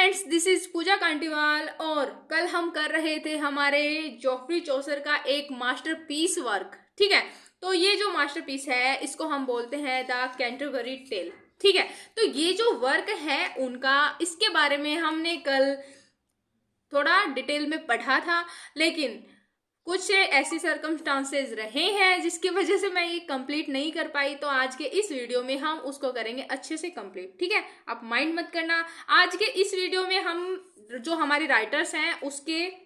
Friends, this is पूजा कांटीवाल और कल हम कर रहे थे हमारे जोफ्री चौसर का एक मास्टरपीस वर्क। ठीक है, तो ये जो मास्टरपीस है इसको हम बोलते हैं द कैंटरबरी टेल। ठीक है, तो ये जो वर्क है उनका, इसके बारे में हमने कल थोड़ा डिटेल में पढ़ा था, लेकिन कुछ ऐसी सर्कमस्टांसेस रहे हैं जिसकी वजह से मैं ये कंप्लीट नहीं कर पाई। तो आज के इस वीडियो में हम उसको करेंगे अच्छे से कंप्लीट। ठीक है, आप माइंड मत करना। आज के इस वीडियो में हम जो हमारे राइटर्स हैं उसके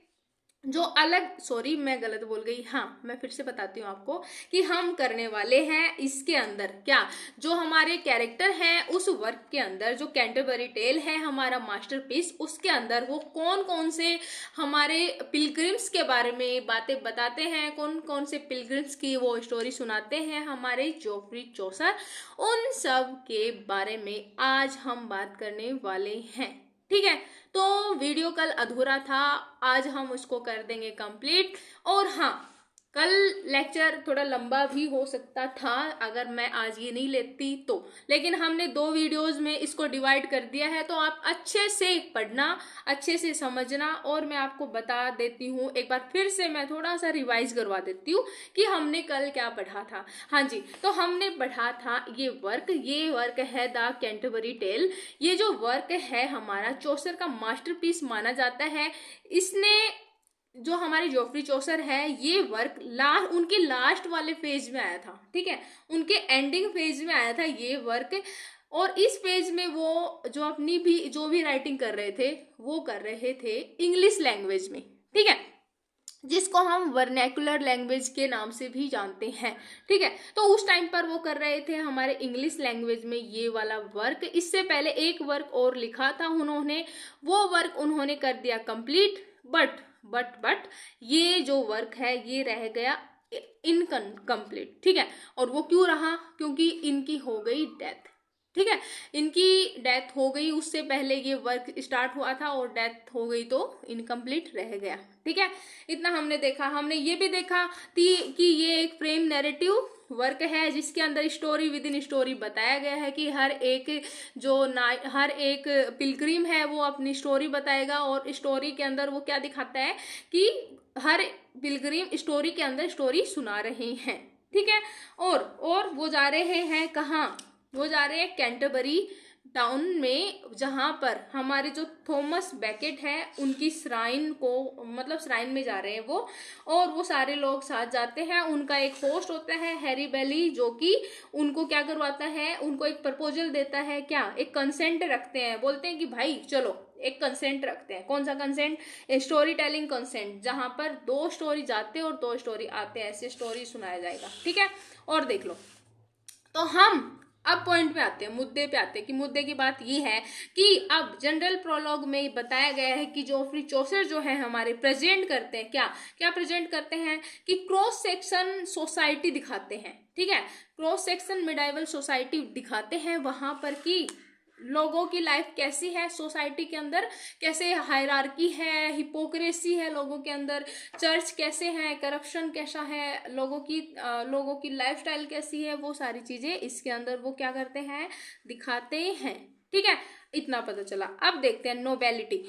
जो अलग, सॉरी मैं गलत बोल गई, हाँ मैं फिर से बताती हूँ आपको कि हम करने वाले हैं इसके अंदर क्या, जो हमारे कैरेक्टर हैं उस वर्क के अंदर, जो कैंटरबरी टेल है हमारा मास्टरपीस, उसके अंदर वो कौन कौन से हमारे पिलग्रिम्स के बारे में बातें बताते हैं, कौन कौन से पिलग्रिम्स की वो स्टोरी सुनाते हैं हमारे जोफ्री चौसर, उन सब के बारे में आज हम बात करने वाले हैं। ठीक है, तो वीडियो कल अधूरा था, आज हम उसको कर देंगे कंप्लीट। और हाँ, कल लेक्चर थोड़ा लंबा भी हो सकता था अगर मैं आज ये नहीं लेती तो, लेकिन हमने 2 वीडियोस में इसको डिवाइड कर दिया है। तो आप अच्छे से पढ़ना, अच्छे से समझना, और मैं आपको बता देती हूँ एक बार फिर से, मैं थोड़ा सा रिवाइज करवा देती हूँ कि हमने कल क्या पढ़ा था। हाँ जी, तो हमने पढ़ा था ये वर्क है द कैंटरबरी टेल। ये जो वर्क है हमारा चौसर का मास्टरपीस माना जाता है। इसने, जो हमारे जोफ्री चौसर है, ये वर्क उनके लास्ट वाले फेज में आया था। ठीक है, उनके एंडिंग फेज में आया था ये वर्क। और इस पेज में वो जो अपनी भी जो भी राइटिंग कर रहे थे वो कर रहे थे इंग्लिश लैंग्वेज में। ठीक है, जिसको हम वर्नैकुलर लैंग्वेज के नाम से भी जानते हैं। ठीक है, तो उस टाइम पर वो कर रहे थे हमारे इंग्लिश लैंग्वेज में ये वाला वर्क। इससे पहले एक वर्क और लिखा था उन्होंने, वो वर्क उन्होंने कर दिया कंप्लीट। बट ये जो वर्क है ये रह गया इनकम्प्लीट। ठीक है, और वो क्यों रहा? क्योंकि इनकी हो गई डेथ। ठीक है, इनकी डेथ हो गई, उससे पहले ये वर्क स्टार्ट हुआ था और डेथ हो गई तो इनकम्प्लीट रह गया। ठीक है, इतना हमने देखा। हमने ये भी देखा कि ये एक फ्रेम नैरेटिव वर्क है जिसके अंदर स्टोरी विद इन स्टोरी बताया गया है कि हर एक पिलग्रिम है वो अपनी स्टोरी बताएगा, और स्टोरी के अंदर वो क्या दिखाता है कि हर पिलग्रिम स्टोरी के अंदर स्टोरी सुना रहे हैं। ठीक है, और वो जा रहे हैं कहाँ? वो जा रहे हैं कैंटरबरी टाउन में, जहां पर हमारे जो थॉमस बैकेट है उनकी श्राइन को, मतलब श्राइन में जा रहे हैं वो, और वो सारे लोग साथ जाते हैं। उनका एक होस्ट होता है हैरी बेली, जो कि उनको क्या करवाता है, उनको एक प्रपोजल देता है, क्या एक कंसेंट रखते हैं, बोलते हैं कि भाई चलो एक कंसेंट रखते हैं। कौन सा कंसेंट? स्टोरी टेलिंग कंसेंट, जहां पर 2 स्टोरी जाते हैं और 2 स्टोरी आते हैं, ऐसे स्टोरी सुनाया जाएगा। ठीक है, और देख लो, तो हम अब पॉइंट पे आते हैं, मुद्दे पे आते हैं कि मुद्दे की बात ये है कि अब जनरल प्रोलॉग में बताया गया है कि जोफ्री चौसर जो है हमारे प्रेजेंट करते हैं, क्या प्रेजेंट करते हैं कि क्रॉस सेक्शन सोसाइटी दिखाते हैं। ठीक है, क्रॉस सेक्शन मिडाइवल सोसाइटी दिखाते हैं, वहां पर कि लोगों की लाइफ कैसी है सोसाइटी के अंदर, कैसे हायरार्की है, हिपोक्रेसी है लोगों के अंदर, चर्च कैसे है, करप्शन कैसा है, लोगों की लाइफस्टाइल कैसी है, वो सारी चीजें इसके अंदर वो क्या करते हैं, दिखाते हैं। ठीक है, इतना पता चला। अब देखते हैं नोबेलिटी।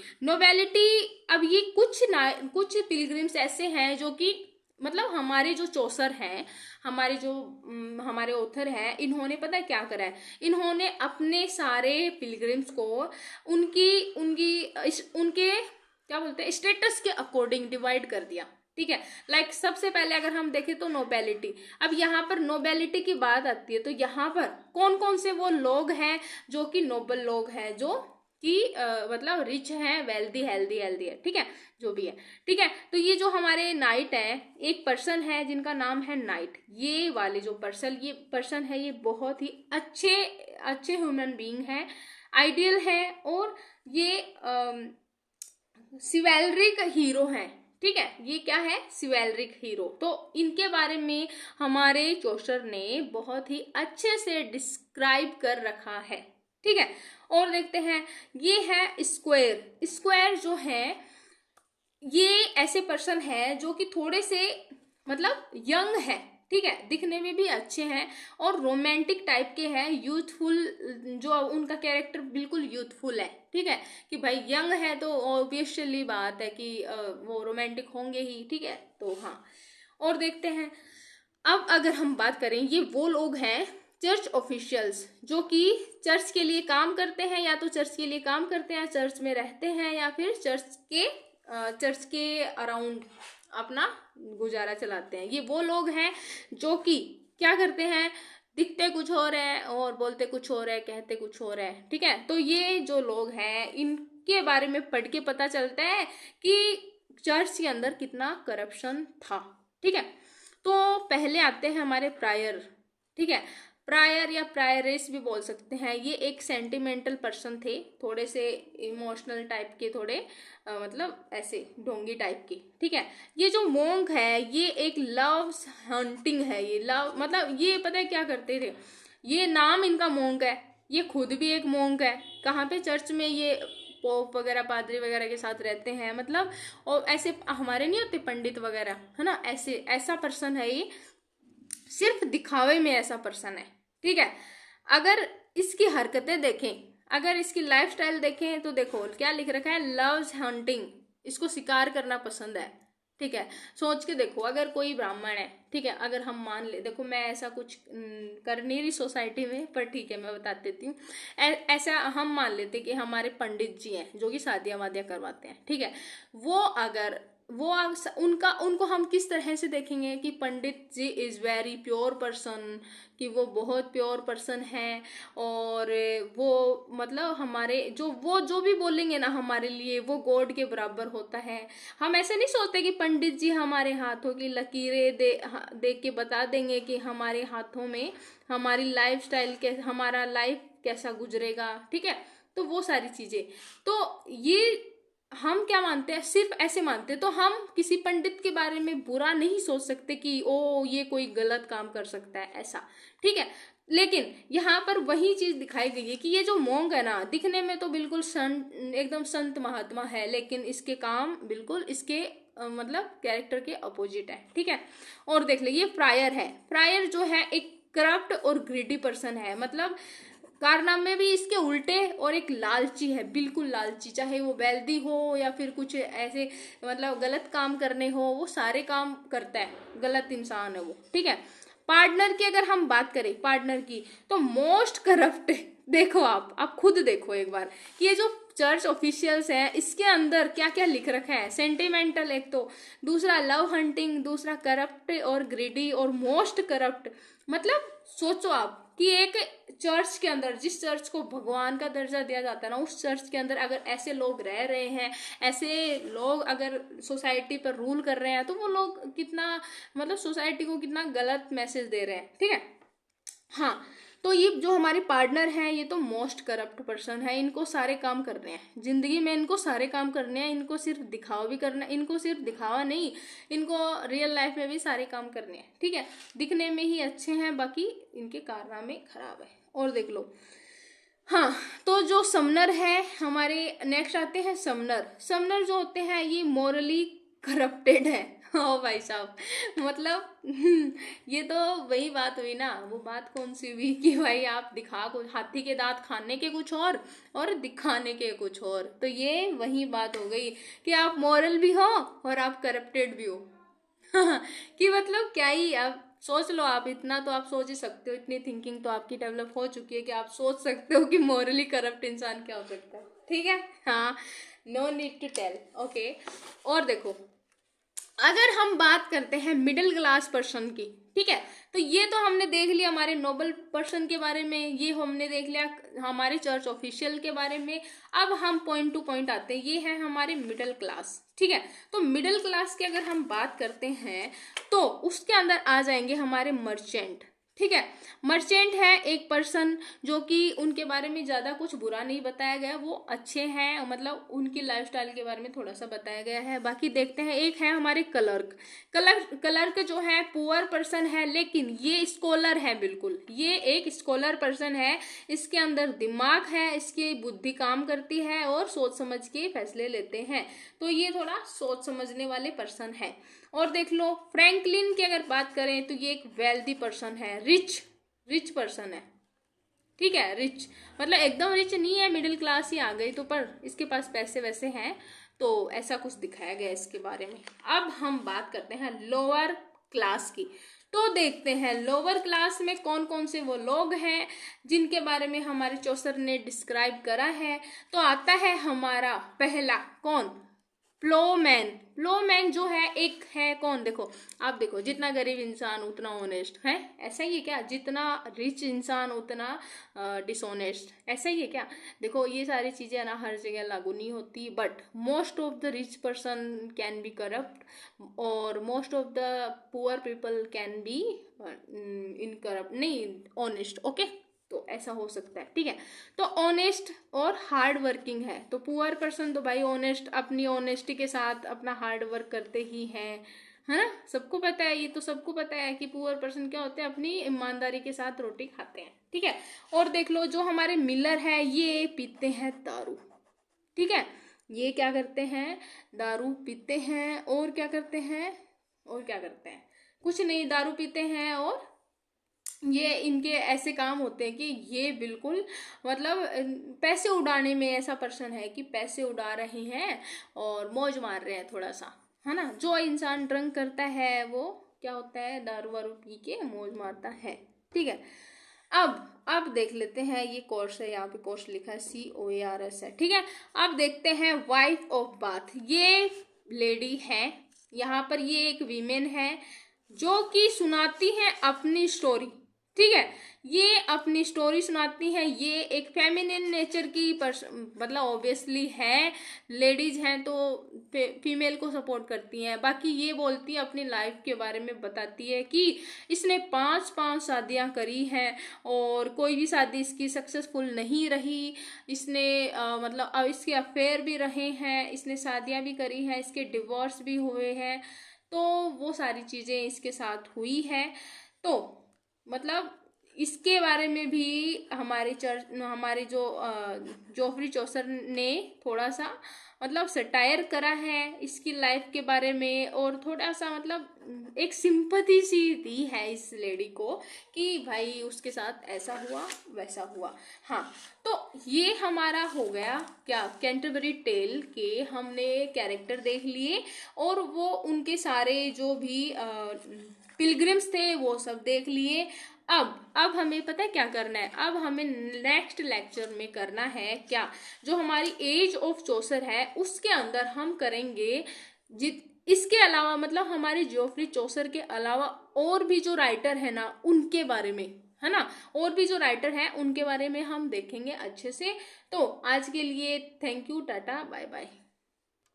अब ये कुछ पिलग्रिम्स ऐसे हैं जो कि, मतलब हमारे जो चौसर हैं, हमारे ऑथर हैं, इन्होंने पता है क्या करा है, इन्होंने अपने सारे पिलग्रिम्स को उनके क्या बोलते हैं, स्टेटस के अकॉर्डिंग डिवाइड कर दिया। ठीक है, लाइक सबसे पहले अगर हम देखें तो नोबेलिटी। अब यहाँ पर नोबेलिटी की बात आती है तो यहाँ पर कौन कौन से वो लोग हैं जो कि नोबल लोग हैं, जो कि मतलब रिच हैं, वेल्दी, हेल्दी है। ठीक है, जो भी है। ठीक है, तो ये जो हमारे नाइट है, एक पर्सन है जिनका नाम है नाइट। ये वाले जो पर्सन है ये बहुत ही अच्छे ह्यूमन बीइंग है, आइडियल है, और ये सिवेलरिक हीरो हैं। ठीक है, ये क्या है? सिवेलरिक हीरो। तो इनके बारे में हमारे चौसर ने बहुत ही अच्छे से डिस्क्राइब कर रखा है। ठीक है, और देखते हैं, ये है स्क्वायर जो है, ये ऐसे पर्सन है जो कि थोड़े से मतलब यंग है। ठीक है, दिखने में भी अच्छे हैं और रोमांटिक टाइप के हैं, यूथफुल, जो उनका कैरेक्टर बिल्कुल यूथफुल है, ठीक है, कि भाई यंग है तो ऑब्वियसली बात है कि वो रोमांटिक होंगे ही, ठीक है। तो हाँ, और देखते हैं अब अगर हम बात करें, ये वो लोग हैं चर्च ऑफिशियल्स जो कि चर्च के लिए काम करते हैं, या तो चर्च के लिए काम करते हैं, चर्च में रहते हैं, या फिर चर्च के अराउंड अपना गुजारा चलाते हैं। ये वो लोग हैं जो कि क्या करते हैं, दिखते कुछ और है और बोलते कुछ और है, कहते कुछ और है, ठीक है। तो ये जो लोग हैं इनके बारे में पढ़ के पता चलता है कि चर्च के अंदर कितना करप्शन था, ठीक है। तो पहले आते हैं हमारे प्रायर, ठीक है, प्रायर या प्रायरेस भी बोल सकते हैं। ये एक सेंटिमेंटल पर्सन थे, थोड़े से इमोशनल टाइप के, थोड़े मतलब ऐसे ढोंगी टाइप के, ठीक है। ये जो मोंक है ये एक लव हंटिंग है, ये लव मतलब ये पता है क्या करते थे, ये नाम इनका मोंक है, ये खुद भी एक मोंक है। कहाँ पे, चर्च में ये पोप वगैरह पादरी वगैरह के साथ रहते हैं, मतलब और ऐसे हमारे नहीं होते पंडित वगैरह, है ना, ऐसे ऐसा पर्सन है ये, सिर्फ दिखावे में ऐसा पर्सन है, ठीक है। अगर इसकी हरकतें देखें, अगर इसकी लाइफस्टाइल देखें तो देखो क्या लिख रखा है, लव्स हंटिंग, इसको शिकार करना पसंद है, ठीक है। सोच के देखो, अगर कोई ब्राह्मण है, ठीक है, अगर हम मान ले, देखो मैं ऐसा कुछ कर नहीं रही सोसाइटी में, पर ठीक है मैं बता देती हूँ। ऐसा हम मान लेते कि हमारे पंडित जी हैं जो कि शादियाँ वादियाँ करवाते हैं, ठीक है। वो अगर उनको हम किस तरह से देखेंगे कि पंडित जी इज वेरी प्योर पर्सन, कि वो बहुत प्योर पर्सन है, और वो मतलब हमारे जो भी बोलेंगे ना हमारे लिए वो गॉड के बराबर होता है। हम ऐसे नहीं सोचते कि पंडित जी हमारे हाथों की लकीरें देख के बता देंगे कि हमारे हाथों में हमारी लाइफ स्टाइल के, हमारा लाइफ कैसा गुजरेगा, ठीक है। तो वो सारी चीजें, तो ये हम क्या मानते हैं, सिर्फ ऐसे मानते हैं। तो हम किसी पंडित के बारे में बुरा नहीं सोच सकते कि ओ ये कोई गलत काम कर सकता है, ऐसा, ठीक है। लेकिन यहाँ पर वही चीज दिखाई गई है कि ये जो मोंग है ना, दिखने में तो बिल्कुल एकदम संत महात्मा है, लेकिन इसके काम बिल्कुल इसके मतलब कैरेक्टर के अपोजिट है, ठीक है। और देख ले, ये प्रायर है, प्रायर जो है एक करप्ट और ग्रीडी पर्सन है, मतलब कारनामे भी इसके उल्टे, और एक लालची है, बिल्कुल लालची, चाहे वो वेल्दी हो या फिर कुछ ऐसे मतलब गलत काम करने हो, वो सारे काम करता है, गलत इंसान है वो, ठीक है। पार्टनर की अगर हम बात करें, पार्टनर की, तो मोस्ट करप्ट, देखो आप खुद देखो एक बार कि ये जो चर्च ऑफिशियल्स है इसके अंदर क्या क्या लिख रखा है, सेंटिमेंटल एक तो, दूसरा लव हंटिंग, दूसरा करप्ट और ग्रीडी और मोस्ट करप्ट। मतलब सोचो आप कि एक चर्च के अंदर, जिस चर्च को भगवान का दर्जा दिया जाता है ना, उस चर्च के अंदर अगर ऐसे लोग रह रहे हैं, ऐसे लोग अगर सोसाइटी पर रूल कर रहे हैं, तो वो लोग कितना मतलब सोसाइटी को कितना गलत मैसेज दे रहे हैं, ठीक है। हाँ, तो ये जो हमारे पार्टनर हैं ये तो मोस्ट करप्ट पर्सन है, इनको सारे काम करने हैं जिंदगी में, इनको सारे काम करने हैं, इनको सिर्फ दिखावा भी करना है, इनको सिर्फ दिखावा नहीं, इनको रियल लाइफ में भी सारे काम करने हैं, ठीक है। दिखने में ही अच्छे हैं, बाकी इनके कारनामे खराब है। और देख लो, हाँ, तो जो समनर है हमारे, नेक्स्ट आते हैं समनर। समनर जो होते हैं ये मोरली करप्टेड है। ओ भाई साहब, मतलब ये तो वही बात हुई ना, वो बात कौन सी हुई कि भाई आप दिखा कुछ, हाथी के दांत खाने के कुछ और दिखाने के कुछ और, तो ये वही बात हो गई कि आप मॉरल भी हो और आप करप्टेड भी हो। कि मतलब क्या ही, आप सोच लो, आप इतना तो आप सोच ही सकते हो, इतनी थिंकिंग तो आपकी डेवलप हो चुकी है कि आप सोच सकते हो कि मॉरली करप्ट इंसान क्या हो सकता है, ठीक है। हाँ, no need to tell, okay. और देखो, अगर हम बात करते हैं मिडिल क्लास पर्सन की, ठीक है, तो ये तो हमने देख लिया हमारे नोबल पर्सन के बारे में, ये हमने देख लिया हमारे चर्च ऑफिशियल के बारे में। अब हम पॉइंट टू पॉइंट आते हैं, ये है हमारे मिडिल क्लास, ठीक है। तो मिडिल क्लास की अगर हम बात करते हैं तो उसके अंदर आ जाएंगे हमारे मर्चेंट, ठीक है। मर्चेंट है एक पर्सन जो कि उनके बारे में ज़्यादा कुछ बुरा नहीं बताया गया, वो अच्छे हैं, मतलब उनकी लाइफस्टाइल के बारे में थोड़ा सा बताया गया है। बाकी देखते हैं, एक है हमारे क्लर्क। क्लर्क जो है पुअर पर्सन है, लेकिन ये स्कॉलर है, बिल्कुल ये एक स्कॉलर पर्सन है। इसके अंदर दिमाग है, इसकी बुद्धि काम करती है और सोच समझ के फैसले लेते हैं, तो ये थोड़ा सोच समझने वाले पर्सन है। और देख लो फ्रैंकलिन की अगर बात करें तो ये एक वेल्दी पर्सन है, रिच पर्सन है, ठीक है। रिच मतलब एकदम रिच नहीं है, मिडिल क्लास ही आ गई तो, पर इसके पास पैसे वैसे हैं, तो ऐसा कुछ दिखाया गया इसके बारे में। अब हम बात करते हैं लोअर क्लास की। तो देखते हैं लोअर क्लास में कौन कौन से वो लोग हैं जिनके बारे में हमारे चौसर ने डिस्क्राइब करा है। तो आता है हमारा पहला कौन, प्लोमैन। प्लोमैन जो है एक है कौन, देखो आप देखो, जितना गरीब इंसान उतना ऑनेस्ट है, ऐसा ही है क्या? जितना रिच इंसान उतना डिसऑनेस्ट, ऐसा ही है क्या? देखो ये सारी चीजें ना हर जगह लागू नहीं होती, but most of the rich person can be corrupt और most of the poor people can be incorrupt, नहीं ऑनेस्ट, ओके। तो ऐसा हो सकता है, ठीक है। तो ऑनेस्ट और हार्ड वर्किंग है, तो पुअर पर्सन तो भाई ऑनेस्ट, अपनी ऑनेस्टी के साथ अपना हार्ड वर्क करते ही हैं, है ना, सबको पता है, ये तो सबको पता है कि पुअर पर्सन क्या होते हैं, अपनी ईमानदारी के साथ रोटी खाते हैं, ठीक है। और देख लो जो हमारे मिलर है, ये पीते हैं दारू, ठीक है। ये क्या करते हैं, दारू पीते हैं, और क्या करते हैं, कुछ नहीं, दारू पीते हैं, और ये इनके ऐसे काम होते हैं कि ये बिल्कुल मतलब पैसे उड़ाने में ऐसा पर्सन है कि पैसे उड़ा रहे हैं और मौज मार रहे हैं थोड़ा सा, है ना। जो इंसान ड्रंक करता है वो क्या होता है, दारू वारू पी के मौज मारता है, ठीक है। अब देख लेते हैं, ये कोर्स है, यहाँ पे कोर्स लिखा है COARS है, ठीक है। अब देखते हैं वाइफ ऑफ बाथ, ये लेडी है यहाँ पर, ये एक वीमेन है जो कि सुनाती है अपनी स्टोरी, ठीक है। ये अपनी स्टोरी सुनाती है, ये एक फेमिनिन नेचर की मतलब ऑब्वियसली है, लेडीज हैं तो फीमेल को सपोर्ट करती हैं। बाकी ये बोलती है अपनी लाइफ के बारे में, बताती है कि इसने 5 शादियां करी हैं और कोई भी शादी इसकी सक्सेसफुल नहीं रही, इसने मतलब अब इसके अफेयर भी रहे हैं, इसने शादियां भी करी हैं, इसके डिवोर्स भी हुए हैं, तो वो सारी चीज़ें इसके साथ हुई है। तो मतलब इसके बारे में भी हमारे जो जोफ्री चौसर ने थोड़ा सा मतलब सटायर करा है इसकी लाइफ के बारे में, और थोड़ा सा मतलब एक सिंपैथी सी दी है इस लेडी को कि भाई उसके साथ ऐसा हुआ वैसा हुआ। हाँ, तो ये हमारा हो गया क्या, कैंटरबरी टेल के हमने कैरेक्टर देख लिए और वो उनके सारे जो भी पिलग्रिम्स थे वो सब देख लिए। अब हमें पता है क्या करना है, अब हमें नेक्स्ट लेक्चर में करना है क्या, जो हमारी एज ऑफ चौसर है उसके अंदर हम करेंगे इसके अलावा, मतलब हमारे जोफ्री चौसर के अलावा और भी जो राइटर है ना उनके बारे में, है ना, और भी जो राइटर हैं उनके बारे में हम देखेंगे अच्छे से। तो आज के लिए थैंक यू, टाटा बाय बाय।